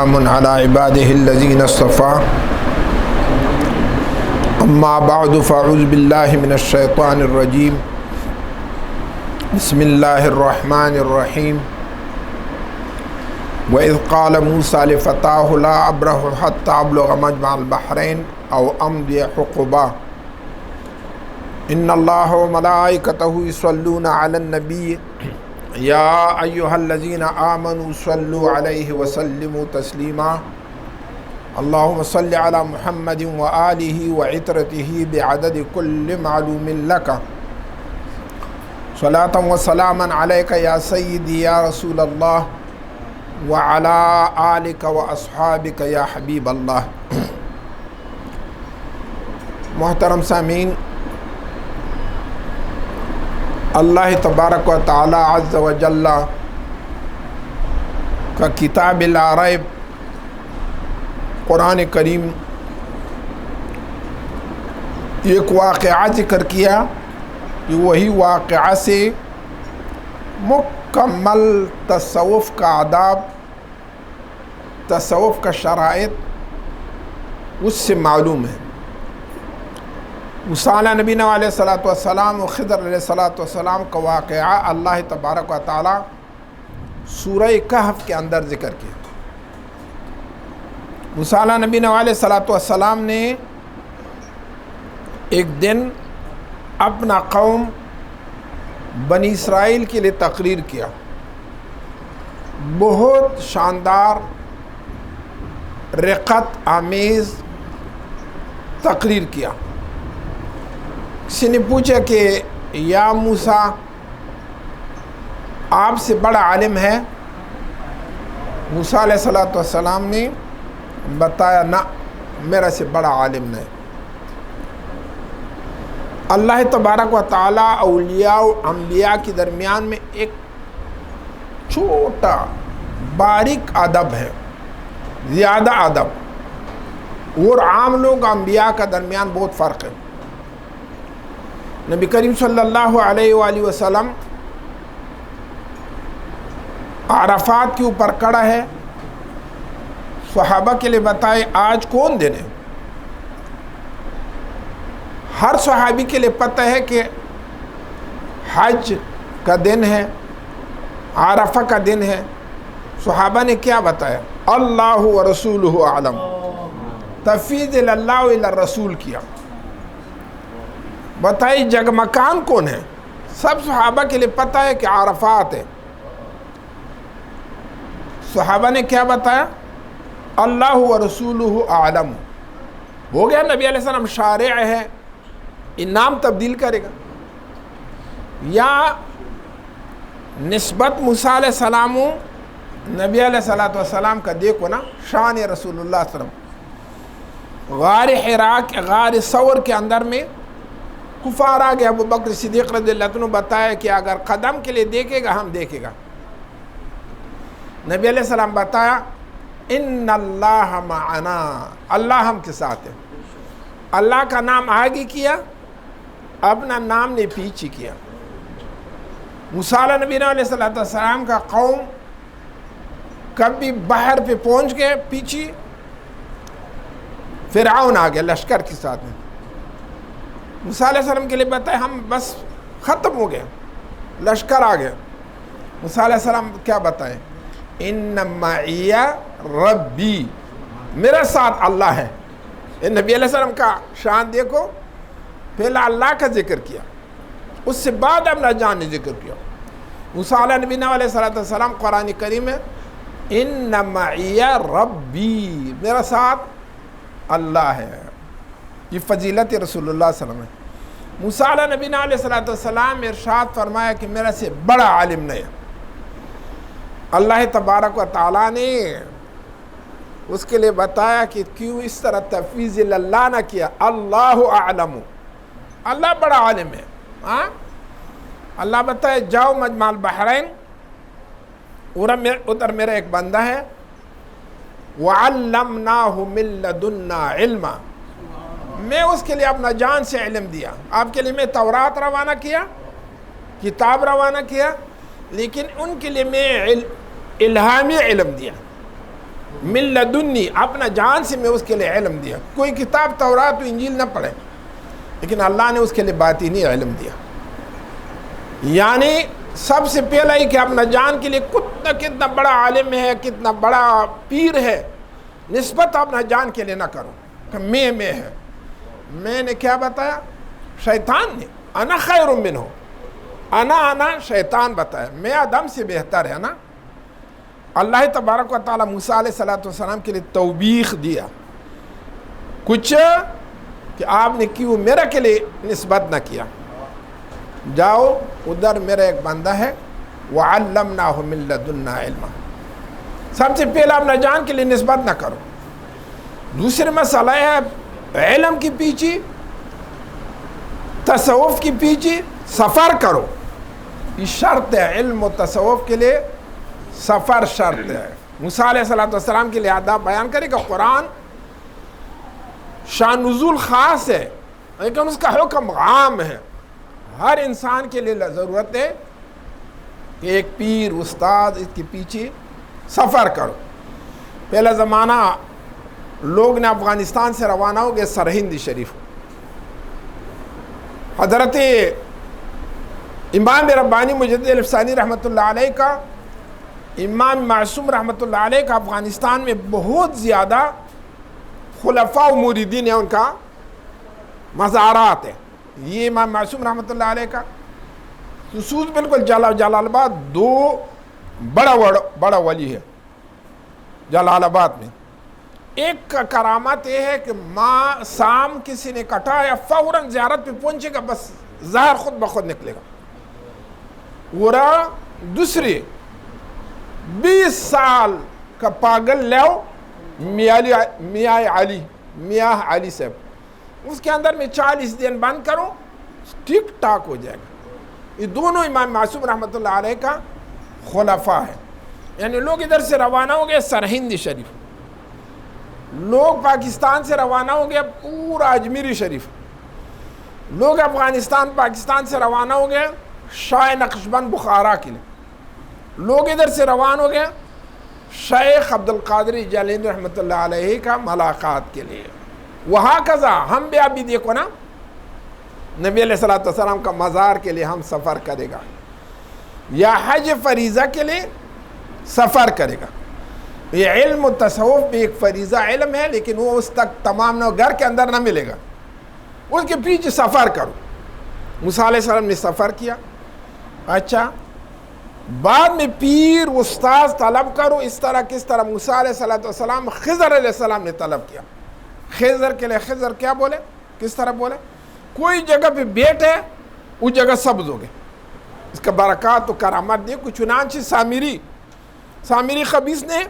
سلام على عباده الذين اصطفى اما بعد فاعوذ بالله من الشيطان الرجيم بسم الله الرحمن الرحيم وإذ قال موسى لفتاه لا أبرح حتى أبلغ مجمع البحرين أو أمضي حقبا إن الله وملائكته يصلون على النبي يا أيها الذين آمنوا صلوا عليه وسلموا تسليما اللهم صل على محمد وآله وعترته بعدد كل معلوم لك صلاة وسلاما عليك يا سيدي يا رسول الله وعلى آلك وأصحابك يا حبيب الله. محترم سامعین، اللہ تبارک و تعالی عز و جل کا کتاب لا ریب قرآن کریم ایک واقعہ ذکر کیا کہ وہی واقعہ سے مکمل تصوف کا آداب، تصوف کا شرائط اس سے معلوم ہے. موسیٰ علیہ نبی علیہ الصلوۃ والسلام و خضر علیہ الصلوۃ والسلام کا واقعہ اللہ تبارک و تعالی سورہ کہف کے اندر ذکر کیا. موسیٰ علیہ نبی علیہ الصلوۃ والسلام نے ایک دن اپنا قوم بنی اسرائیل کے لیے تقریر کیا. بہت شاندار رقت آمیز تقریر کیا. کسی نے پوچھا کہ یا موسیٰ، آپ سے بڑا عالم ہے؟ موسیٰ علیہ الصلوۃ والسلام نے بتایا نہ، میرا سے بڑا عالم نہیں. اللہ تبارک و تعالی اولیاء و انبیاء کے درمیان میں ایک چھوٹا باریک ادب ہے، زیادہ ادب، اور عام لوگ انبیاء کا درمیان بہت فرق ہے. نبی کریم صلی اللہ علیہ وآلہ وسلم عرفات کے اوپر کھڑا ہے، صحابہ کے لیے بتائے آج کون دن ہے. ہر صحابی کے لیے پتہ ہے کہ حج کا دن ہے، عرفہ کا دن ہے. صحابہ نے کیا بتایا؟ اللہ و رسولہ اعلم، تفویض اللہ و الرسول کیا. بتائی جگمکان کون ہے؟ سب صحابہ کے لیے پتہ ہے کہ عرفات ہے. صحابہ نے کیا بتایا؟ اللہ و رسولہ اعلم. ہو گیا نبی علیہ السلام شارع ہے، انعام تبدیل کرے گا. یا نسبت موسیٰ علیہ السلام نبی علیہ السلام کا دیکھو نا، شان رسول اللہ صلی اللہ علیہ وسلم. غار حراء، غار ثور کے اندر میں کفار آ گیا. ابو بکر صدیق رضی اللہ عنہ بتایا کہ اگر قدم کے لیے دیکھے گا ہم دیکھے گا. نبی علیہ السلام بتایا ان اللہ معنا، اللہ ہم کے ساتھ ہے. اللہ کا نام آگے کیا، اپنا نام نے پیچھے کیا. موسیٰ علیہ نبی علیہ السلام کا قوم کبھی باہر پہ پہنچ گئے، پیچھے فرعون آ گیا لشکر کے ساتھ میں. موسیٰ علیہ السلام کے لیے بتایا ہم بس ختم ہو گئے، لشکر آ گیا. موسیٰ علیہ السلام کیا بتائیں؟ ان معی ربی، میرا ساتھ اللہ ہے. نبی علیہ السلام کا شان دیکھو، پہلا اللہ کا ذکر کیا، اس سے بعد اپنا جان نے ذکر کیا. موسیٰ علیہ نبی علیہ السلام قرآن کریم میں ان معی ربی، میرا ساتھ اللہ ہے. یہ فضیلت رسول اللہ صلی اللہ علیہ وسلم ہے. موسیٰ علیہ نبی علیہ السلام ارشاد فرمایا کہ میرا سے بڑا عالم نہیں ہے. اللہ تبارک و تعالیٰ نے اس کے لیے بتایا کہ کیوں اس طرح تفویض اللہ نہ کیا. اللہ اعلم، اللہ بڑا عالم ہے. اللہ بتائے جاؤ مجمع البحرین، ادھر میرا ایک بندہ ہے، وعلمناہ من لدنا علما، میں اس کے لیے اپنا جان سے علم دیا. آپ کے لیے میں تورات روانہ کیا، کتاب روانہ کیا، لیکن ان کے لیے میں الہامی علم دیا. من لدنی، اپنا جان سے میں اس کے لیے علم دیا. کوئی کتاب تورات و انجیل نہ پڑھے، لیکن اللہ نے اس کے لیے باطنی علم دیا. یعنی سب سے پہلا ہی کہ اپنا جان کے لیے کتنا بڑا عالم ہے، کتنا بڑا پیر ہے، نسبت اپنا جان کے لیے نہ کرو کہ میں ہے. میں نے کیا بتایا؟ شیطان نے انا خیر منہ، انا شیطان بتایا، میں آدم سے بہتر ہے نا. اللہ تبارک و تعالیٰ موسیٰ علیہ السلام کے لیے توبیخ دیا کچھ کہ آپ نے کیوں میرا کے لیے نسبت نہ کیا. جاؤ ادھر میرا ایک بندہ ہے وَعَلَّمْنَاهُ مِن لَدُنَّا عِلْمًا. سب سے پہلا اپنا جان کے لیے نسبت نہ کرو. دوسرے مسئلہ ہے علم کی پیچھے، تصوف کی پیچھے سفر کرو. یہ شرط ہے، علم و تصوف کے لیے سفر شرط ہے. موسیٰ علیہ السلام کے لیے آداب بیان کرے کہ قرآن شان نزول خاص ہے لیکن اس کا حکم عام ہے. ہر انسان کے لیے ضرورت ہے کہ ایک پیر استاد اس کے پیچھے سفر کرو. پہلا زمانہ لوگ نے افغانستان سے روانہ ہو گئے سرہند شریف. حضرت امام ربانی مجدد الفسانی رحمۃ اللہ علیہ کا، امام معصوم رحمۃ اللہ علیہ کا افغانستان میں بہت زیادہ خلفاء و مریدین ہیں، ان کا مزارات ہیں. یہ امام معصوم رحمۃ اللہ علیہ کا خصوص بالکل جلال آباد دو بڑا ولی ہے جلال آباد میں. ایک کا کرامت یہ ہے کہ ماں سام کسی نے کٹایا فوراً زیارت پہ پہنچے گا، بس زہر خود بخود نکلے گا. ورا دوسری 20 سال کا پاگل لیو میاں علی صاحب، اس کے اندر میں 40 دن بند کرو ٹھیک ٹاک ہو جائے گا. یہ دونوں امام معصوم رحمۃ اللہ علیہ کا خلفاء ہے. یعنی لوگ ادھر سے روانہ ہو گئے سرہند شریف، لوگ پاکستان سے روانہ ہو گئے پورا اجمیری شریف، لوگ افغانستان پاکستان سے روانہ ہو گئے شاہ نقشبند بخارا کے لیے، لوگ ادھر سے روانہ ہو گئے شیخ عبد القادر جیلانی رحمۃ اللہ علیہ کا ملاقات کے لیے. وہاں کذا ہم بھی ابھی دیکھو نا، نبی علیہ السلام کا مزار کے لیے ہم سفر کرے گا یا حج فریضہ کے لیے سفر کرے گا. یہ علم و تصوف بھی ایک فریضہ علم ہے لیکن وہ اس تک تمام نہ گھر کے اندر نہ ملے گا، اس کے پیچھے سفر کرو. موسیٰ علیہ السلام نے سفر کیا. اچھا بعد میں پیر استاذ طلب کرو. اس طرح کس طرح موسیٰ علیہ السلام خضر علیہ السلام نے طلب کیا. خضر کے لیے خضر کیا بولے، کس طرح بولے؟ کوئی جگہ پہ بیٹھے اس جگہ سبز ہو گئے، اس کا برکات و کرامت دیکھو. چنانچہ سامری خبیث نے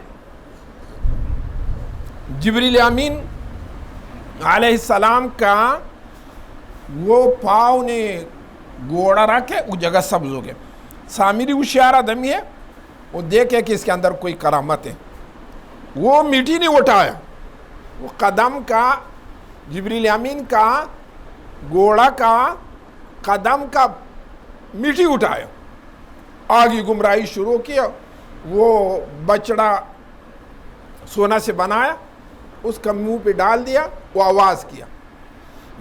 جبریل امین علیہ السلام کا وہ پاؤں نے گوڑا رکھے اس جگہ سبز ہو گئے. سامری ہوشیار آدمی ہے، وہ دیکھے کہ اس کے اندر کوئی کرامت ہے، وہ میٹھی نہیں اٹھایا، وہ قدم کا جبریل امین کا گوڑا کا قدم کا میٹھی اٹھایا، آگے گمراہی شروع کیا. وہ بچڑا سونا سے بنایا، اس کا منہ پہ ڈال دیا، وہ آواز کیا.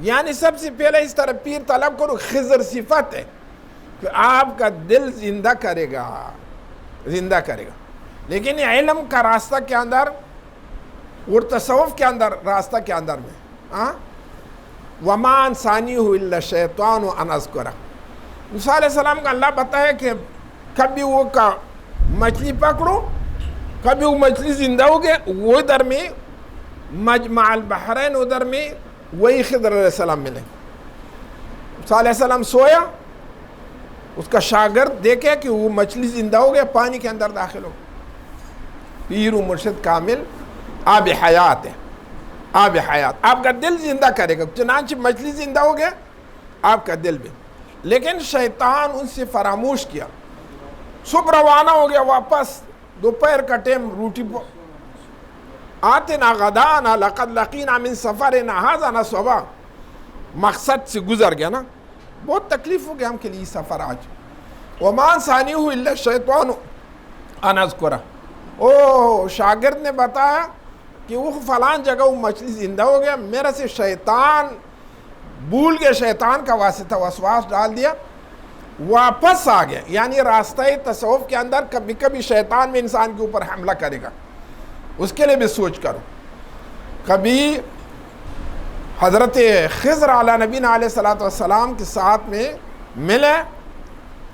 یعنی سب سے پہلے اس طرح پیر طلب کرو. خضر صفت ہے کہ آپ کا دل زندہ کرے گا. لیکن یہ علم کا راستہ کے اندر اور تصوف کے اندر راستہ کے اندر میں وَمَا أَنسَانِيهُ إِلَّا الشَّيْطَانُ أَنْ أَذْكُرَهُ. موسیٰ علیہ السلام کا اللہ بتایا کہ کبھی وہ کا مچھلی پکڑو، کبھی وہ مچھلی زندہ ہو گئے، وہ ادھر میں مجمع البحرین ادھر میں وہی خضر علیہ السلام ملے. موسیٰ علیہ السلام سویا، اس کا شاگرد دیکھے کہ وہ مچھلی زندہ ہو گیا، پانی کے اندر داخل ہو. پیر و مرشد کامل آب حیات ہے، آب حیات آپ کا دل زندہ کرے گا. چنانچہ مچھلی زندہ ہو گیا، آپ کا دل بھی. لیکن شیطان ان سے فراموش کیا. صبح روانہ ہو گیا واپس، دوپہر کا ٹائم روٹی آتنا غدانا لقد لقینا من سفرنا ھذا نصبا، مقصد سے گزر گیا نا. بہت تکلیف ہو گیا ہم کے لیے سفر آج. وَمَا أَنسَانِيهُ إِلَّا الشَّيْطَانُ أَنْ أَذْكُرَهُ. او شاگرد نے بتایا کہ وہ فلان جگہ وہ مچھلی زندہ ہو گیا، میرے سے شیطان بھول گیا، شیطان کا واسطہ وسواس ڈال دیا، واپس آ گیا. یعنی راستہ تصوف کے اندر کبھی کبھی شیطان میں انسان کے اوپر حملہ کرے گا، اس کے لیے بھی سوچ کرو. کبھی حضرت خضر علیہ نبینا علیہ الصلوۃ والسلام کے ساتھ میں ملے،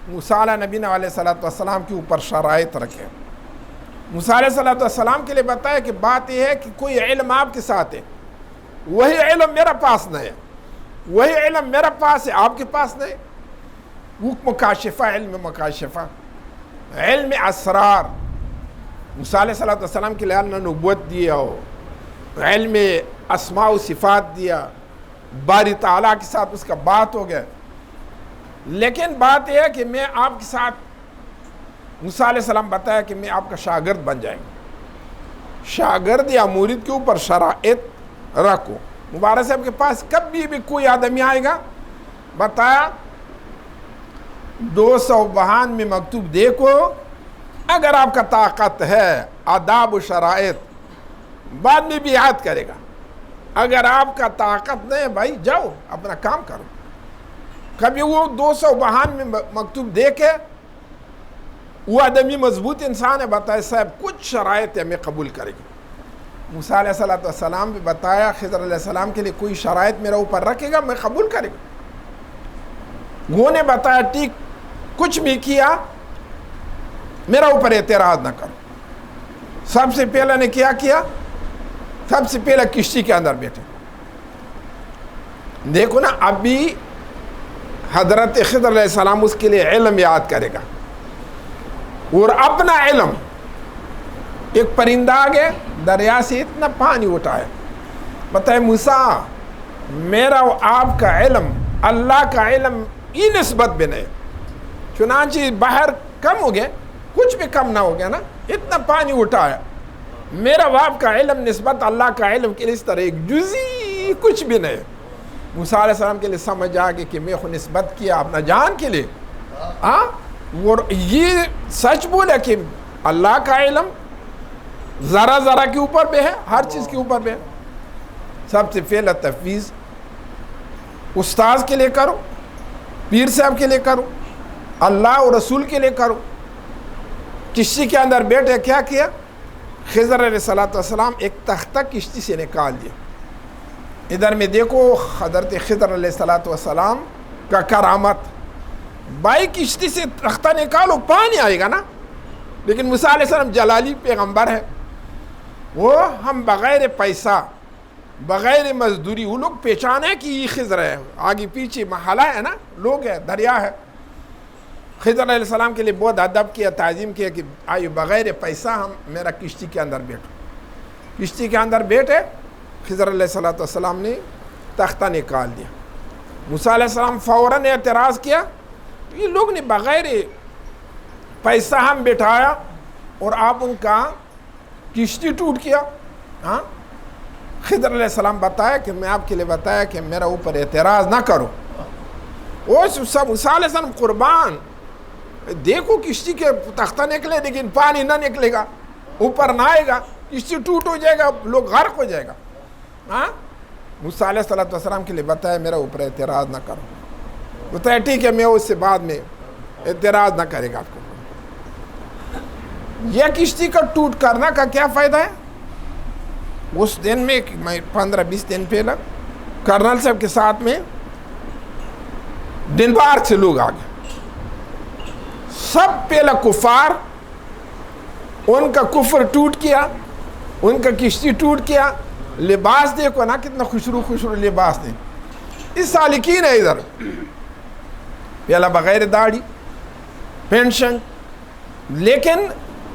موسیٰ علیہ نبینا علیہ الصلوۃ والسلام کے اوپر شرائط رکھے. موسیٰ علیہ الصلوۃ والسلام کے لیے بتایا کہ بات یہ ہے کہ کوئی علم آپ کے ساتھ ہے، وہی علم میرا پاس نہیں ہے، وہی علم میرا پاس ہے آپ کے پاس نہیں. وہ مکاشفہ، علم مکاشفہ، علم اسرار. موسیٰ علیہ الصلوۃ والسلام کے لیے اللہ نے نبوت دیا ہو، علم اسماء و صفات دیا، باری تعالیٰ کے ساتھ اس کا بات ہو گیا. لیکن بات یہ ہے کہ میں آپ کے ساتھ، موسیٰ علیہ السلام بتایا کہ میں آپ کا شاگرد بن جائیں گا. شاگرد یا مرید کے اوپر شرائط رکھو. مبارک صاحب کے پاس کبھی بھی کوئی آدمی آئے گا، بتایا 252 میں مکتوب دیکھو، اگر آپ کا طاقت ہے آداب و شرائط بعد میں بھی یاد کرے گا. اگر آپ کا طاقت نہیں ہے بھائی جاؤ اپنا کام کرو. کبھی وہ 252 میں مکتوب دیکھے، وہ آدمی مضبوط انسان ہے، بتائے صاحب کچھ شرائط ہے میں قبول کرے گا. موسیٰ علیہ السلام بھی بتایا خضر علیہ السلام کے لیے کوئی شرائط میرا اوپر رکھے گا میں قبول کرے گا. وہ نے بتایا ٹھیک، کچھ بھی کیا میرا اوپر اعتراض نہ کرو. سب سے پہلے نے کیا کیا، سب سے پہلے کشتی کے اندر بیٹھے. دیکھو نا، ابھی حضرت خضر علیہ السلام اس کے لیے علم یاد کرے گا، اور اپنا علم. ایک پرندہ آگے دریا سے اتنا پانی اٹھایا، بتائے موسیٰ میرا و آپ کا علم اللہ کا علم یہ نسبت بھی نہیں. چنانچہ باہر کم ہو گیا، کچھ بھی کم نہ ہو گیا نا، اتنا پانی اٹھایا. میرا و آپ کا علم نسبت اللہ کا علم کے اس طرح ایک جزئی کچھ بھی نہیں. موسیٰ علیہ السلام کے لیے سمجھ آ گئی کہ میں خود نسبت کیا اپنا جان کے لیے. اور یہ سچ بولا کہ اللہ کا علم ذرا ذرا کے اوپر بھی ہے، ہر چیز کے اوپر بھی ہے. سب سے پہلا تفویض استاذ کے لیے کرو، پیر صاحب کے لیے کرو، اللہ اور رسول کے لیے کرو. کشتی کے اندر بیٹھے کیا کیا، خضر علیہ السلام ایک تختہ کشتی سے نکال دیا. ادھر میں دیکھو حضرت خضر علیہ السلام کا کرامت. بھائی کشتی سے تختہ نکالو پانی آئے گا نا، لیکن موسیٰ علیہ السلام جلالی پیغمبر ہے. وہ ہم بغیر پیسہ بغیر مزدوری، وہ لوگ پہچانے کہ یہ خضر ہے، آگے پیچھے محلہ ہے نا، لوگ ہے، دریا ہے. خضر علیہ السلام کے لیے بہت ادب کیا، تعظیم کیا کہ آئیے بغیر پیسہ ہم میرا کشتی کے اندر بیٹھو. کشتی کے اندر بیٹھے، خضر علیہ السلام نے تختہ نکال دیا. موسیٰ علیہ السلام فوراً اعتراض کیا، یہ لوگ نے بغیر پیسہ ہم بٹھایا اور آپ ان کا کشتی ٹوٹ کیا. خضر علیہ السلام بتایا کہ میں آپ کے لیے بتایا کہ میرا اوپر اعتراض نہ کرو. موسیٰ علیہ السلام قربان، دیکھو کشتی کے تختہ نکلے لیکن پانی نہ نکلے گا، اوپر نہ آئے گا، کشتی ٹوٹ ہو جائے گا، لوگ غرق ہو جائے گا. موسیٰ علیہ السلام کے لیے بتایا میرا اوپر اعتراض نہ کرو. بتایا ٹھیک ہے میں اس سے بعد میں اعتراض نہ کرے گا. آپ کو یہ کشتی کا ٹوٹ کرنا کا کیا فائدہ ہے؟ اس دن میں 15-20 دن پہلے کرنل صاحب کے ساتھ میں ڈنمارک سے لوگ آ گئے. سب پہلے کفار، ان کا کفر ٹوٹ کیا، ان کا کشتی ٹوٹ کیا. لباس دیکھو نا کتنا خوشرو لباس دیں. اس سالکین ہے ادھر پہلا بغیر داڑھی پینشن. لیکن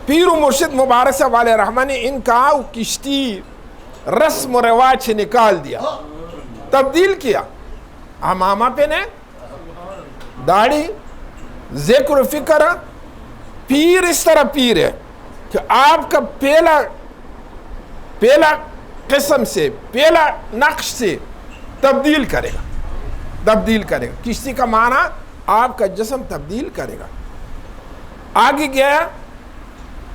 پیر و مرشد مبارک صاحب علیہ رحمہ نے ان کا کشتی رسم و رواج سے نکال دیا، تبدیل کیا. امامہ پہنے، داڑھی، ذکر و فکر. پیر اس طرح پیر ہے کہ آپ کا پہلا قسم سے، پہلا نقش سے تبدیل کرے گا. کشتی کا معنی آپ کا جسم تبدیل کرے گا. آگے گیا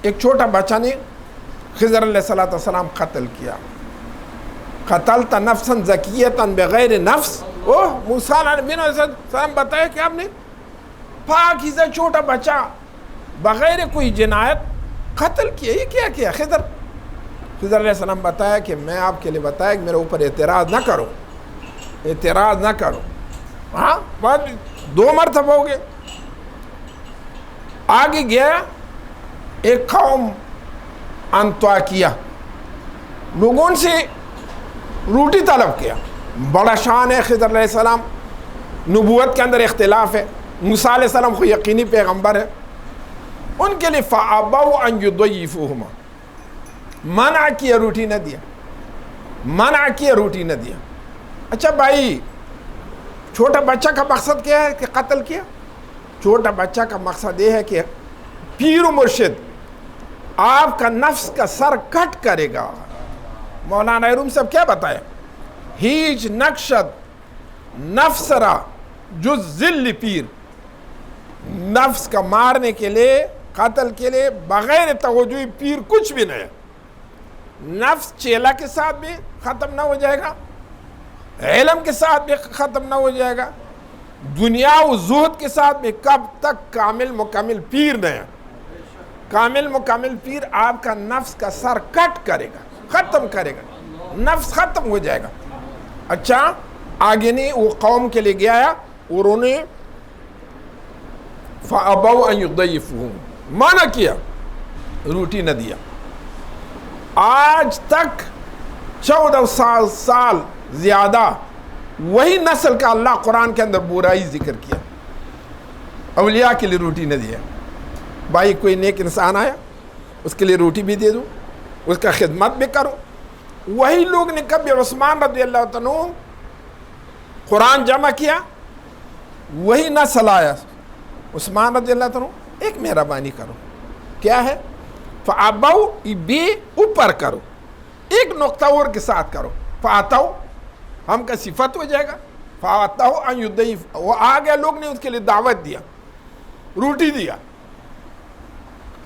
ایک چھوٹا بچہ نے خضر علیہ السلام قتل کیا. قتلت نفسا زکیتا بغیر نفس. موسیٰ علیہ السلام بتایا کہ آپ نے پاکیزہ چھوٹا بچہ بغیر کوئی جنایت قتل کیا. یہ کیا کیا خضر علیہ السلام بتایا کہ میں آپ کے لیے بتایا کہ میرے اوپر اعتراض نہ کرو، اعتراض نہ کرو. ہاں بات 2 مرتبہ ہو گئے. آگے گیا ایک قوم انطاکیہ، لوگوں سے روٹی طلب کیا. بڑا شان ہے خضر علیہ السلام، نبوت کے اندر اختلاف ہے. موسیٰ علیہ السلام کو یقینی پیغمبر ہے. ان کے لیے فَأَبَوْا أَن يُضَيِّفُوهُمَا، منع کیا، روٹی نہ دیا، منع کیا، روٹی نہ دیا. اچھا بھائی، چھوٹا بچہ کا مقصد کیا ہے کہ قتل کیا؟ چھوٹا بچہ کا مقصد یہ ہے کہ پیر و مرشد آپ کا نفس کا سر کٹ کرے گا. مولانا روم صاحب کیا بتایا؟ ہیچ نقشد نفس را جز ذل پیر. نفس کا مارنے کے لیے، قتل کے لیے بغیر توجہ پیر کچھ بھی نہیں. نفس چیلا کے ساتھ بھی ختم نہ ہو جائے گا، علم کے ساتھ بھی ختم نہ ہو جائے گا، دنیا و زہد کے ساتھ بھی کب تک کامل مکمل پیر نہیں. کامل مکمل پیر آپ کا نفس کا سر کٹ کرے گا، ختم کرے گا، نفس ختم ہو جائے گا. اچھا آگے نہیں، وہ قوم کے لیے گیا اور انہیں فَأَبَوْا أَن يُضَيِّفُوهُمْ، منع کیا، روٹی نہ دیا. آج تک 14 سال زیادہ وہی نسل کا اللہ قرآن کے اندر برائی ذکر کیا، اولیاء کے لیے روٹی نہ دیا. بھائی کوئی نیک انسان آیا اس کے لیے روٹی بھی دے دو، اس کا خدمت بھی کرو. وہی لوگ نے کبھی عثمان رضی اللہ عنہ قرآن جمع کیا، وہی نسل آیا. عثمان رضی اللہ عنہ ایک مہربانی کرو، کیا ہے؟ فَأَبَوْا، بے اوپر کرو، ایک نقطہ اور کے ساتھ کرو. فَأَتَوْا، ہم کا صفت ہو جائے گا. فَأَتَوْا أَن يُضَيِّفُوهُمْ، وہ آگے لوگ نے اس کے لیے دعوت دیا، روٹی دیا.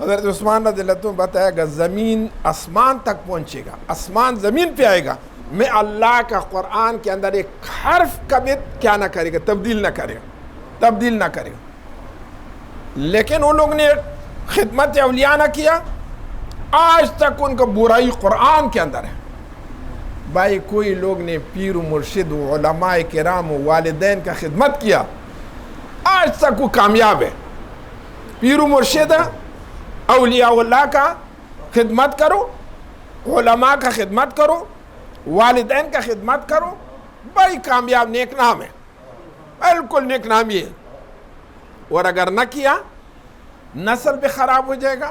حضرت عثمان رضی اللہ عنہ بتایا گا زمین آسمان تک پہنچے گا، آسمان زمین پہ آئے گا، میں اللہ کا قرآن کے اندر ایک حرف کبھی کیا نہ کرے گا، تبدیل نہ کرے گا، تبدیل نہ کرے گا. لیکن ان لوگ نے خدمت اولیاء نہ کیا، آج تک ان کا برائی قرآن کے اندر ہے. بھائی کوئی لوگ نے پیر و مرشد و علماء کرام و والدین کا خدمت کیا، آج تک وہ کامیاب ہے. پیر و مرشد اولیاء اللہ کا خدمت کرو، علماء کا خدمت کرو، والدین کا خدمت کرو، بڑی کامیاب نیک نام ہے، بالکل نیک نامی ہے. اور اگر نہ کیا نسل بھی خراب ہو جائے گا،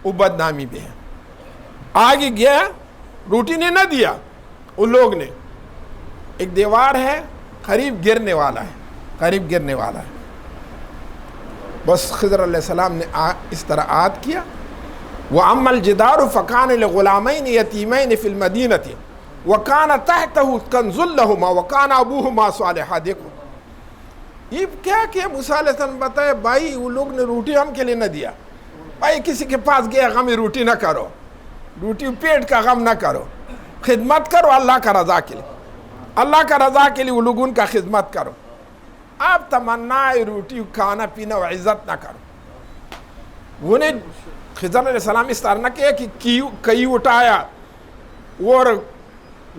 وہ بدنامی بھی ہے. آگے گیا، روٹی نے نہ دیا. ان لوگ نے ایک دیوار ہے قریب گرنے والا ہے، قریب گرنے والا ہے. بس خضر علیہ السلام نے اس طرح عاد کیا. وَأَمَّا الْجِدَارُ فَكَانَ لِغُلَامَيْنِ يَتِيمَيْنِ فِي الْمَدِينَةِ وَكَانَ تَحْتَهُ كَنْزٌ لَهُمَا وَكَانَ أَبُوهُمَا صَالِحًا. دیکھو یہ کیا موسیٰ علیہ السلام بتائے. بھائی وہ لوگ نے روٹی ہم کے لیے نہ دیا. بھائی کسی کے پاس گیا غم روٹی نہ کرو، روٹی پیٹ کا غم نہ کرو، خدمت کرو اللہ کا رضا کے لیے، اللہ کا رضا کے لیے وہ لوگوں کا خدمت کرو. آپ تمنا روٹی کھانا پینا و عزت نہ کرو. وہ نے خضر علیہ السلام اس طرح نہ کیا کہ کئی اٹھایا اور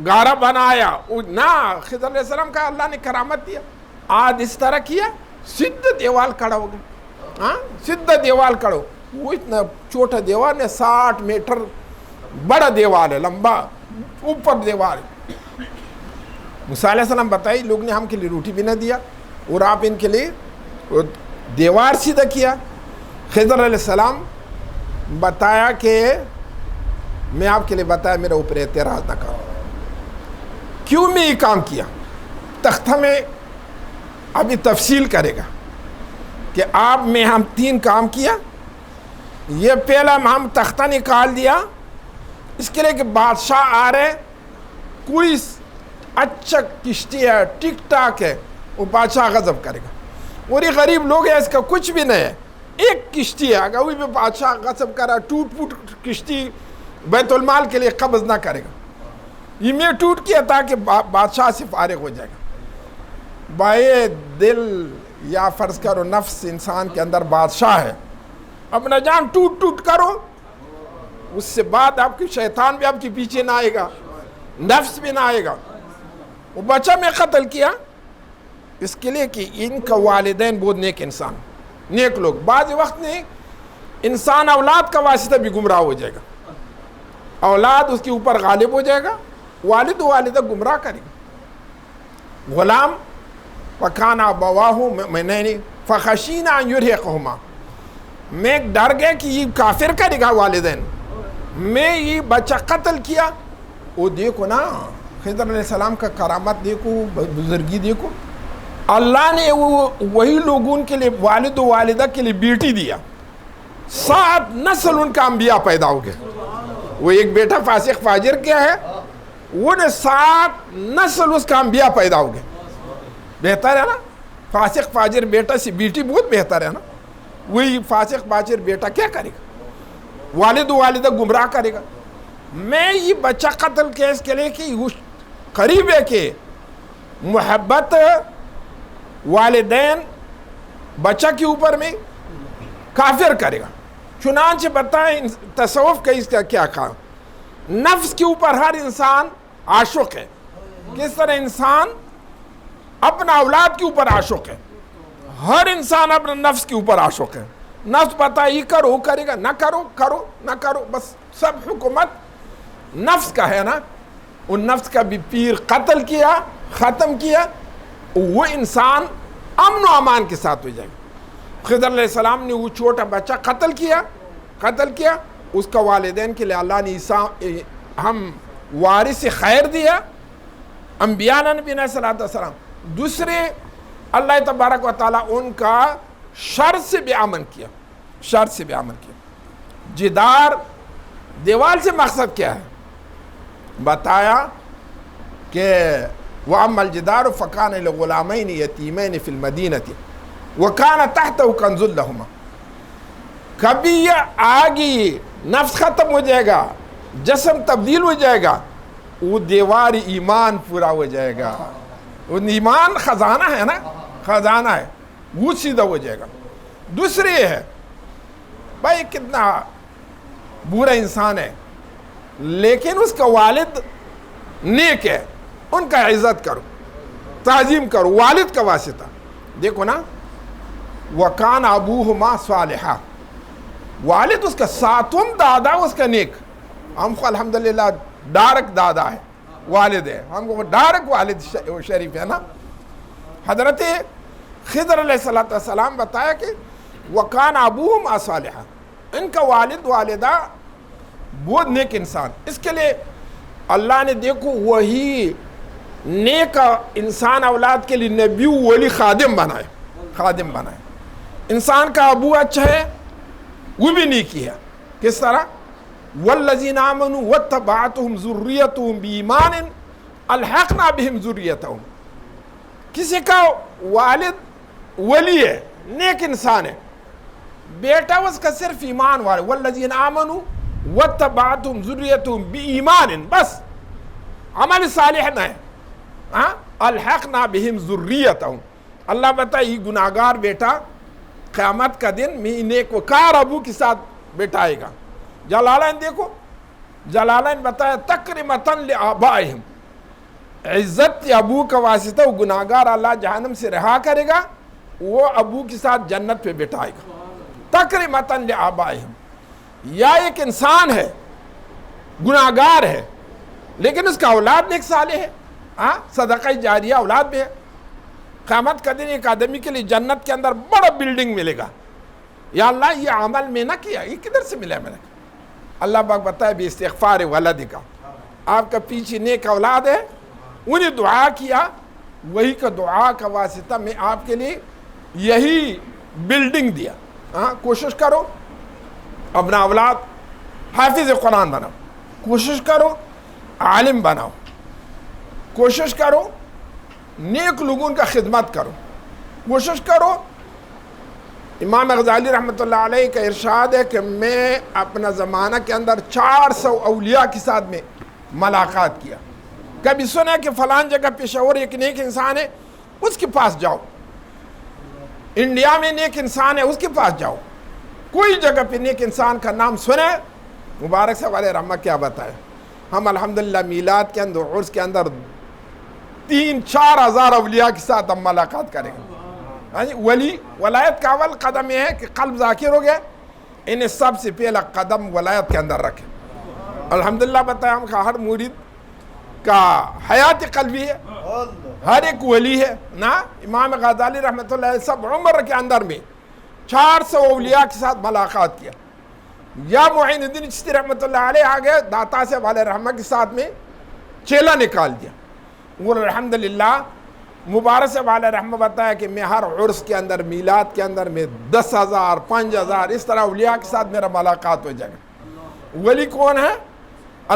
گارا بنایا، نہ. خضر علیہ السلام کا اللہ نے کرامت دیا. آج اس طرح کیا، سیدھا دیوال کھڑا ہو گیا. ہاں سیدھا دیوال کھڑا. وہ اتنا چھوٹا دیوار ہے، 60 میٹر بڑا دیوار ہے، لمبا اوپر دیوار ہے. موسیٰ علیہ السلام بتائی لوگ نے ہم کے لیے روٹی بھی نہ دیا اور آپ ان کے لیے دیوار سیدھا کیا. خضر علیہ السلام بتایا کہ میں آپ کے لیے بتایا میرے اوپر اعتراض نہ کرو. کیوں میں یہ کام کیا؟ تختہ میں ابھی تفصیل کرے گا کہ آپ میں ہم 3 کام کیا. یہ پہلا ہم تختہ نکال دیا اس کے لیے کہ بادشاہ آ رہے، کوئی اچھا کشتی ہے، ٹک ٹاک ہے، وہ بادشاہ غضب کرے گا. اور یہ غریب لوگ ہیں، اس کا کچھ بھی نہیں ہے، ایک کشتی ہے اگر وہی پہ بادشاہ غصب کرا ٹوٹ پھوٹ کشتی بیت المال کے لیے قبض نہ کرے گا، یہ میں ٹوٹ کیا تاکہ بادشاہ سے فارغ ہو جائے گا۔ بائے دل یا فرض کرو نفس انسان کے اندر بادشاہ ہے، اپنا جان ٹوٹ ٹوٹ کرو، اس سے بعد آپ کی شیطان بھی آپ کے پیچھے نہ آئے گا، نفس بھی نہ آئے گا۔ وہ بچہ میں قتل کیا اس کے لیے کہ ان کا والدین بہت نیک انسان، نیک لوگ۔ بعض وقت نہیں انسان اولاد کا واسطہ بھی گمراہ ہو جائے گا، اولاد اس کے اوپر غالب ہو جائے گا، والد و والدہ گمراہ کرے گا۔ غلام وَكَانَ أَبَوَاهُ مُؤْمِنَيْنِ فَخَشِينَا أَن يُرْهِقَهُمَا، میں ڈر گیا کہ یہ کافر کرے گا والدین، میں یہ بچہ قتل کیا۔ وہ دیکھو نا خضر علیہ السلام کا کرامت دیکھو، بزرگی دیکھو، اللہ نے وہی لوگوں کے لیے والد و والدہ کے لیے بیٹی دیا، 7 نسل ان کا انبیاء پیدا ہو گئے۔ وہ ایک بیٹا فاسق فاجر کیا ہے، وہ نے 7 نسل اس کا انبیاء پیدا ہو گئے۔ بہتر ہے نا، فاسق فاجر بیٹا سے بیٹی بہت بہتر ہے نا۔ وہی فاسق فاجر بیٹا کیا کرے گا، والد و والدہ گمراہ کرے گا۔ میں یہ بچہ قتل کیا اس کے لیے کہ قریب ہے کہ محبت والدین بچہ کے اوپر میں کافر کرے گا۔ چنانچہ بتائیں تصوف کا اس کا کیا کہا، نفس کے اوپر ہر انسان عاشق ہے، کس طرح انسان اپنا اولاد کے اوپر عاشق ہے، ہر انسان اپنا نفس کے اوپر عاشق ہے۔ نفس پتہ یہ کرو کرے گا، نہ کرو کرو نہ کرو، بس سب حکومت نفس کا ہے نا۔ ان نفس کا بھی پیر قتل کیا، ختم کیا، وہ انسان امن و امان کے ساتھ ہو جائے گا۔ خضر علیہ السلام نے وہ چھوٹا بچہ قتل کیا، اس کا والدین کے لیے اللہ نے ہم وارث خیر دیا، انبیاء نبی علیہ السلام۔ دوسرے اللہ تبارک و تعالیٰ ان کا شر سے بھی امن کیا، جدار دیوال سے مقصد کیا ہے بتایا کہ وَأَمَّا الْجِدَارُ فَكَانَ لِغُلَامَيْنِ يَتِيمَيْنِ فِي الْمَدِينَةِ وَكَانَ تَحْتَهُ كَنْزٌ لَهُمَا۔ کبھی یہ آگی نفس ختم ہو جائے گا، جسم تبدیل ہو جائے گا، وہ دیوار ایمان پورا ہو جائے گا۔ وہ ایمان خزانہ ہے نا، خزانہ ہے، وہ سیدھا ہو جائے گا۔ دوسری ہے بھائی کتنا برا انسان ہے لیکن اس کا والد نیک ہے، ان کا عزت کرو، تعظیم کرو، والد کا واسطہ دیکھو نا۔ وَكَانَ أَبُوهُمَا صَالِحًا، والد اس کا 7واں دادا اس کا نیک۔ ہم کو الحمدللہ ڈائریکٹ دادا ہے، والد ہے، ہم کو ڈائریکٹ والد شریف ہے نا۔ حضرت خضر علیہ السلام بتایا کہ وَكَانَ أَبُوهُمَا صَالِحًا، ان کا والد والدہ بہت نیک انسان۔ اس کے لیے اللہ نے دیکھو وہی نیک انسان اولاد کے لیے نبی ولی خادم بنائے۔ انسان کا ابو اچھا ہے وہ بھی نیکی ہے، کس طرح وَالَّذِينَ آمَنُوا وَاتَّبَعَتْهُمْ ذُرِّيَّتُهُمْ بِإِيمَانٍ أَلْحَقْنَا بِهِمْ ذُرِّيَّتَهُمْ۔ کسی کا والد ولی ہے، نیک انسان ہے، بیٹا اس کا صرف ایمان والے، وَالَّذِينَ آمَنُوا وَاتَّبَعَتْهُمْ ذُرِّيَّتُهُمْ بِإِيمَانٍ، بس عمل صالح نہ ہے، الحقنا بہم ذریتہم۔ اللہ بتائے یہ گناہگار بیٹا قیامت کا دن میں نیک وکار ابو کے ساتھ بیٹا آئے گا۔ جلالین دیکھو، جلالین بتایا تکرمتاً لآبائہم، عزت ابو کا واسطہ وہ گناہگار اللہ جہنم سے رہا کرے گا، وہ ابو کے ساتھ جنت پہ بیٹا آئے گا۔ تکرمتاً لآبائہم، یا ایک انسان ہے گناہگار ہے لیکن اس کا اولاد نیک صالح ہے، صدقہ جاریہ اولاد بھی ہے، قیامت کا دن ایک آدمی کے لیے جنت کے اندر بڑا بلڈنگ ملے گا۔ یا اللہ یہ عمل میں نہ کیا، یہ کدھر سے ملا میں نے؟ اللہ پاک بتائے بھی استغفار ولد کا، آپ کا پیچھے نیک اولاد ہے، انہیں دعا کیا، وہی کا دعا کا واسطہ میں آپ کے لیے یہی بلڈنگ دیا۔ کوشش کرو اپنا اولاد حافظ قرآن بناؤ، کوشش کرو عالم بناؤ، کوشش کرو نیک لوگوں کا خدمت کرو، کوشش کرو امام غزالی رحمۃ اللہ علیہ کا ارشاد ہے کہ میں اپنا زمانہ کے اندر 400 اولیاء کے ساتھ میں ملاقات کیا. کبھی سنا کہ فلان جگہ پشاور ایک نیک انسان ہے، اس کے پاس جاؤ. انڈیا میں نیک انسان ہے، اس کے پاس جاؤ. کوئی جگہ پہ نیک انسان کا نام سنے. مبارک صاحب علیہ رحمہ کیا بتائے، ہم الحمدللہ میلاد کے اندر، عرس کے اندر 3-4 ہزار اولیاء کے ساتھ ہم ملاقات کریں گے. ولی ولایت کا اول قدم یہ ہے کہ قلب ذاکر ہو گیا، انہیں سب سے پہلا قدم ولایت کے اندر رکھے. الحمدللہ بتایا ہم کا ہر مرید کا حیات قلبی ہے، ہر ایک ولی ہے نا. امام غزالی رحمۃ اللہ علیہ سب عمر کے اندر میں 400 اولیاء کے ساتھ ملاقات کیا. یا معین الدین چشتی رحمۃ اللہ علیہ آگے داتا صاحب علیہ رحمہ کے ساتھ میں چیلا نکال دیا. اور الحمدللہ مبارک صاحب علیہ رحمہ بتایا کہ میں ہر عرس کے اندر، میلاد کے اندر میں 10,000 5,000 اس طرح اولیاء کے ساتھ میرا ملاقات ہو جائے گا. ولی کون ہے؟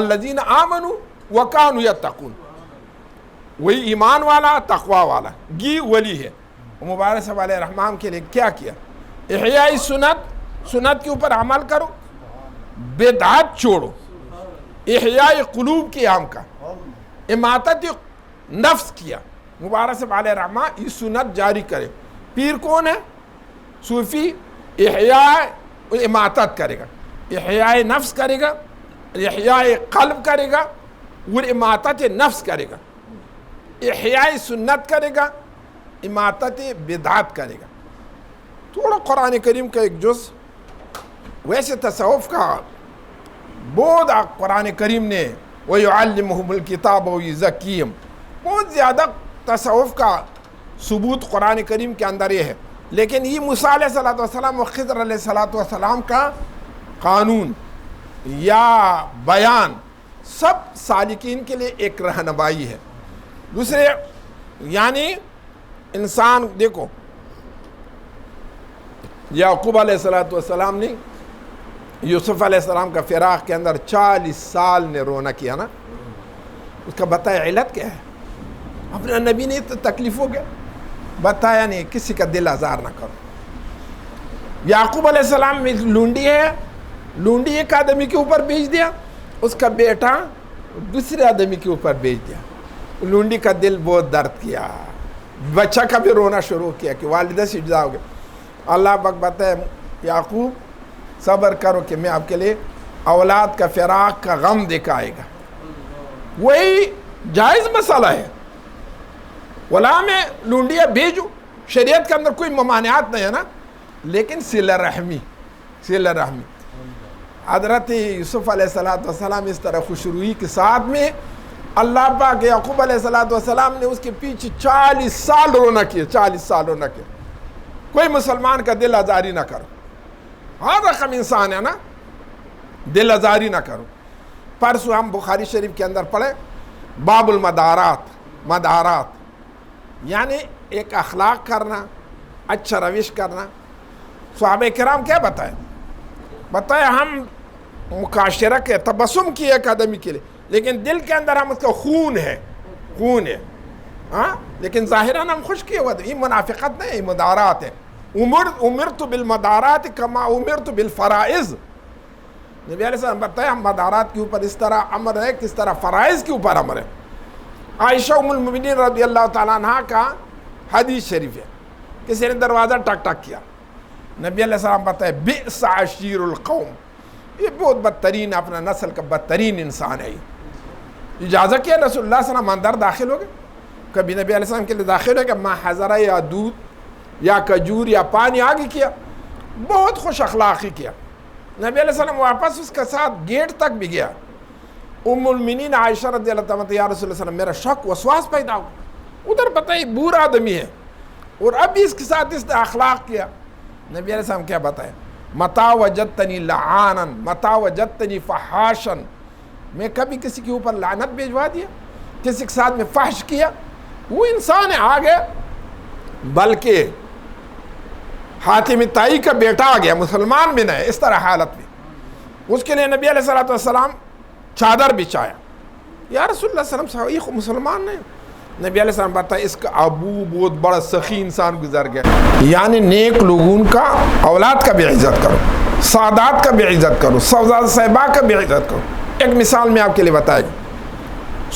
الذین آمنوا وکانوا یتقون. وہی ایمان والا، تقوی والا گی ولی ہے. مبارک صاحب علیہ رحمہ کے لیے کیا کیا؟ احیاء سنت کے اوپر عمل کرو، بدعات چھوڑو، احیاء قلوب کے عام کا، اماطت نفس کیا. مبارک صاحب علیہ رحمہ یہ سنت جاری کرے. پیر کون ہے؟ صوفی احیاء اماطت کرے گا، احیاء نفس کرے گا، احیاء قلب کرے گا اور اماطت نفس کرے گا. احیاء سنت کرے گا، اماطت بدعات کرے گا. تھوڑا قرآن کریم کا ایک جز، ویسے تصوف کا بہت قرآن کریم نے وَيُعَلِّمُهُمُ الْكِتَابَ وَيُزَكِّيهِمْ، بہت زیادہ تصوف کا ثبوت قرآن کریم کے اندر یہ ہے. لیکن یہ موسیٰ علیہ السلام و خضر علیہ السلام کا قانون یا بیان سب سالکین کے لیے ایک رہنمائی ہے. دوسرے یعنی انسان دیکھو، یعقوب علیہ السلام نے یوسف علیہ السلام کا فراق کے اندر 40 سال نے رونا کیا نا. اس کا بتایا علت کیا ہے؟ اپنا نبی نے تو تکلیف ہو گیا، بتایا نہیں کسی کا دل آزار نہ کرو. یعقوب علیہ السلام میں لونڈی ہے، لونڈی ایک آدمی کے اوپر بھیج دیا، اس کا بیٹا دوسرے آدمی کے اوپر بھیج دیا. لونڈی کا دل بہت درد کیا، بچہ کا بھی رونا شروع کیا کہ والدہ سے جدا ہو گیا. اللہ پاک بتائے یعقوب صبر کرو کہ میں آپ کے لیے اولاد کا فراق کا غم دے کے آئے گا. وہی جائز مسئلہ ہے. ولا میں لونڈیاں بھیجو، شریعت کے اندر کوئی ممانعات نہیں ہے نا، لیکن صلہ رحمی. حضرت یوسف علیہ السلام اس طرح خوشروئی کے ساتھ میں اللہ پاک یعقوب علیہ السلام نے اس کے پیچھے 40 سال رونا کیا. 40 سال رونا کیا. کوئی مسلمان کا دل آزاری نہ کرو، ہر رقم انسان ہے نا، دل آزاری نہ کرو. پرسوں ہم بخاری شریف کے اندر پڑھے باب مدارات یعنی ایک اخلاق کرنا، اچھا روش کرنا. صحابہ کرام کیا بتائے ہم مکاشرہ کے تبسم کیے ایک آدمی کے لیے، لیکن دل کے اندر ہم اس کا خون ہے ہاں، لیکن ظاہراً ہم خوش کیے ہوئے. یہ منافقت نہیں، یہ مدارات ہے. امرت بالمدارات کما امرت بالفرائض. نبی علیہ السلام بتائے ہم مدارات کے اوپر اس طرح امر ہے کس طرح فرائض کے اوپر امر ہے. عائشہ ام المؤمنین رضی اللہ تعالیٰ عنہ کا حدیث شریف ہے، کسی نے دروازہ ٹک ٹک کیا، نبی علیہ السلام بتائے بئس عشیر القوم، یہ بہت بدترین، اپنا نسل کا بدترین انسان ہے. اجازت کیا رسول اللہ صلی اللہ علیہ وسلم اندر داخل ہو گئے. کبھی نبی علیہ السلام کے لیے داخل ہو گیا، ما حضرہ یا دودھ یا کجور یا پانی آگے کیا، بہت خوش اخلاقی کیا. نبی علیہ السلام واپس اس کے ساتھ گیٹ تک بھی گیا. ام المؤمنین عائشہ رضی اللہ عنہا یا رسول اللہ صلی اللہ علیہ وسلم میرا شک وسواس پیدا ہو. ادھر بتائیے بورا آدمی ہے اور اب اس کے ساتھ اس نے اخلاق کیا. نبی علیہ السلام کیا بتائے؟ متا وجدتنی لعانا متا وجدتنی فحاشا، میں کبھی کسی کے اوپر لعنت بھیجوا دیا، کسی کے ساتھ میں فحش کیا؟ وہ انسان ہے آگے، بلکہ حاتم طائی کا بیٹا آ گیا، مسلمان بھی نہیں، اس طرح حالت میں. اس کے لیے نبی علیہ السلام چادر بچھایا. یا رسول اللہ صلی اللہ علیہ وسلم مسلمان نہیں، نبی علیہ السلام بتایا اس کا ابو بہت بڑا سخی انسان گزر گیا. یعنی نیک لوگوں کا اولاد کا بھی عزت کرو, سادات کا بھی عزت کرو, سوزاد صاحبہ کا بھی عزت کرو. ایک مثال میں آپ کے لیے بتائے گا.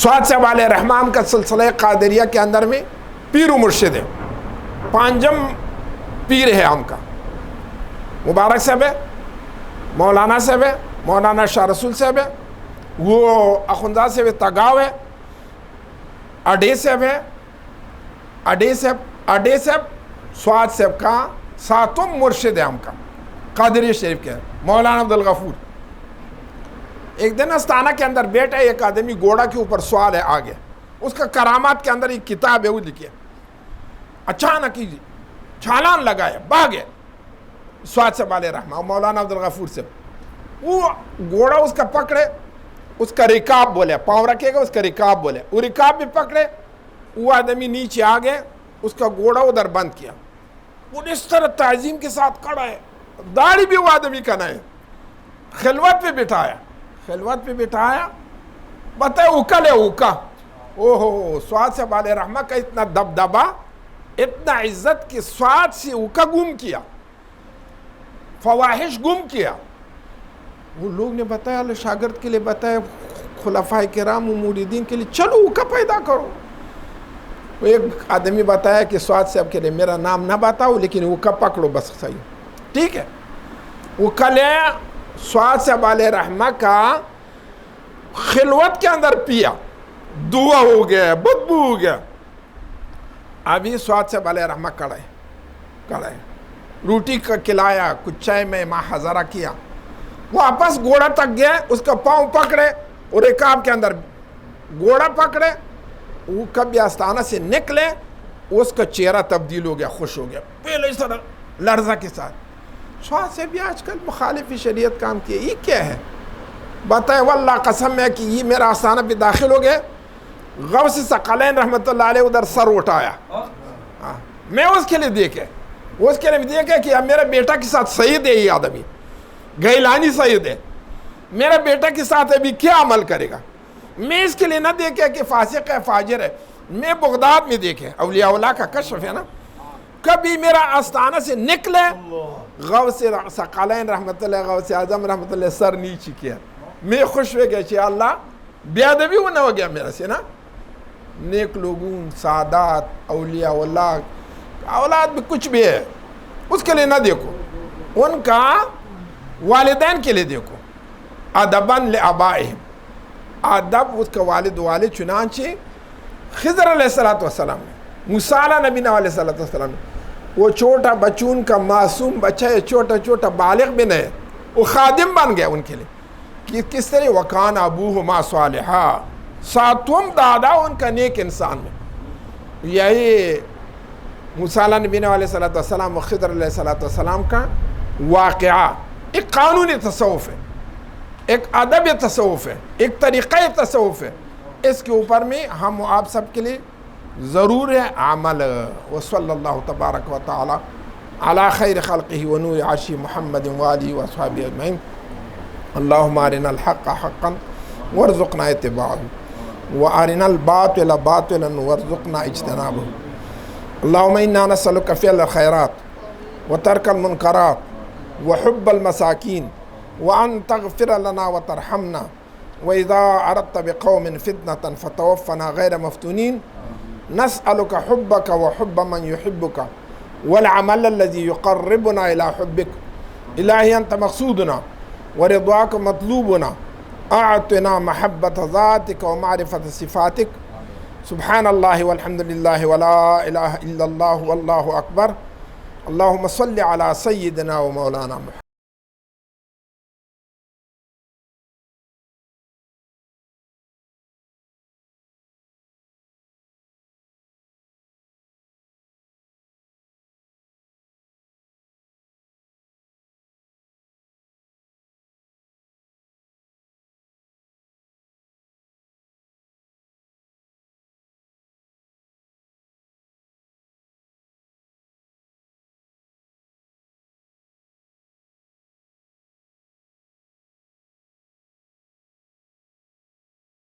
سعد صاحب علیہ رحمان کا سلسلہ قادریہ کے اندر میں پیر و مرشد ہے, پانجم پیر ہے ہم کا. مبارک صاحب ہے, مولانا صاحب ہے, مولانا شاہ رسول صاحب ہے, وہ اخوندہ صاحب تگاو ہے, اڈے صاحب ہے, اڈے صاحب سعد صاحب کا ساتوم مرشد ہے ہم کا قادری شریف کے, مولانا عبدالغفور. ایک دن استانہ کے اندر بیٹھا ایک آدمی, گھوڑا کے اوپر سوار ہے آگے, اس کا کرامات کے اندر ایک کتاب ہے وہ لکھی ہے. اچانک ہی چھالان لگایا, بھاگے سعد صاحب علیہ رحمہ, مولانا عبدالغفور سے. وہ گھوڑا اس کا پکڑے, اس کا رکاب بولے, پاؤں رکھے گا اس کا رکاب بولے, وہ رکاب بھی پکڑے. وہ آدمی نیچے آگے, اس کا گھوڑا ادھر بند کیا. وہ اس طرح تعظیم کے ساتھ کھڑا ہے, داڑھی بھی وہ آدمی کا نہیں, خلوت پہ بٹھایا. بتائے اوکل ہے اوکا. اوہو, سعد صاحب علیہ رحمہ کا اتنا دبدبا, اتنا عزت کہ سعد سے اوکا گم کیا, فواحش گم کیا. وہ لوگ نے بتایا, شاگرد کے لیے بتایا, خلفاء کرام و مریدین کے لیے, چلو اوکا پیدا کرو. وہ ایک آدمی بتایا کہ سعد صاحب کے لیے میرا نام نہ بتاؤ لیکن اوکا پکڑو بس, صحیح ٹھیک ہے. اوکا لے سعد صاحب علیہ رحمہ کا خلوت کے اندر پیا, دعا ہو گیا, بدبو ہو گیا. ابھی سعد صاحب علیہ رحمہ کڑے روٹی کا کھلایا, کچھ چائے میں ماں ہزارہ کیا. واپس گھوڑا تک گیا, اس کا پاؤں پکڑے اور رکاب کے اندر گھوڑا پکڑے. وہ کبھی آستانہ سے نکلے, اس کا چہرہ تبدیل ہو گیا, خوش ہو گیا, پہلے اس طرح لرزہ کے ساتھ. سعد سے بھی آج کل مخالف شریعت کام کیے, یہ کیا ہے؟ بتائے واللہ قسم ہے کہ یہ میرا آستانہ بھی داخل ہو گئے. غوث ثقلین رحمۃ اللہ علیہ ادھر سر اٹھایا, میں اس کے لیے دیکھے کہ میرا بیٹا کے ساتھ سید ہے, یہ آدمی گیلانی سید ہے, میرا بیٹا کے ساتھ ابھی کیا عمل کرے گا. میں اس کے لیے نہ دیکھے کہ فاسق ہے, فاجر ہے, میں بغداد میں دیکھے, اولیاء اللہ کا کشف ہے نا. کبھی میرا آستانہ سے نکلے, غوث ثقلین رحمۃ اللہ, غوث اعظم رحمۃ اللہ, سر نیچے کیا. میں خوش ہو گیا کہ اللہ بے ادبی وہ نہ ہو گیا میرا سے نا. نیک لوگوں, سادات, اولیاء اللہ, اولاد بھی کچھ بھی ہے, اس کے لیے نہ دیکھو, ان کا والدین کے لیے دیکھو. ادباً لآبائہم, ادب اس کا والد. چنانچہ خضر علیہ السلام نے, موسیٰ علیہ نبی علیہ السلام نے, وہ چھوٹا بچون کا معصوم بچہ ہے, چھوٹا بالغ بھی نہیں, وہ خادم بن گیا ان کے لیے. کہ کس طرح وکان ابوہما صالحا, ساتوم دادا ان کا نیک انسان میں. یہی موسیٰ علیہ نبی علیہ السلام و خضر علیہ السلام کا واقعہ ایک قانونی تصوف ہے, ایک ادب تصوف ہے, ایک طریقہ تصوف ہے. اس کے اوپر میں ہم آپ سب کے لیے ضرور ہے عمل. وصلی اللہ تبارک و تعالی علی خیر خلقہ و نور عرشہ محمد و آلہ و اصحابہ اجمعین. اللہم ارنا الحق حقا وارزقنا اتباعہ وارنا الباطل باطلا وارزقنا اجتنابہ. اللہم انا نسألک فعل الخیرات وترک المنکرات وحب المساکین وأن تغفر لنا وترحمنا وإذا أردت بقوم فتنة فتوفنا غير مفتونين. نسألك حبك وحب من يحبك والعمل الذي يقربنا إلى حبك. إلهي أنت مقصودنا ورضاك مطلوبنا, أعطنا محبة ذاتك ومعرفة صفاتك. سبحان الله والحمد لله ولا إله إلا الله والله أكبر. اللهم صل على سيدنا ومولانا محمد.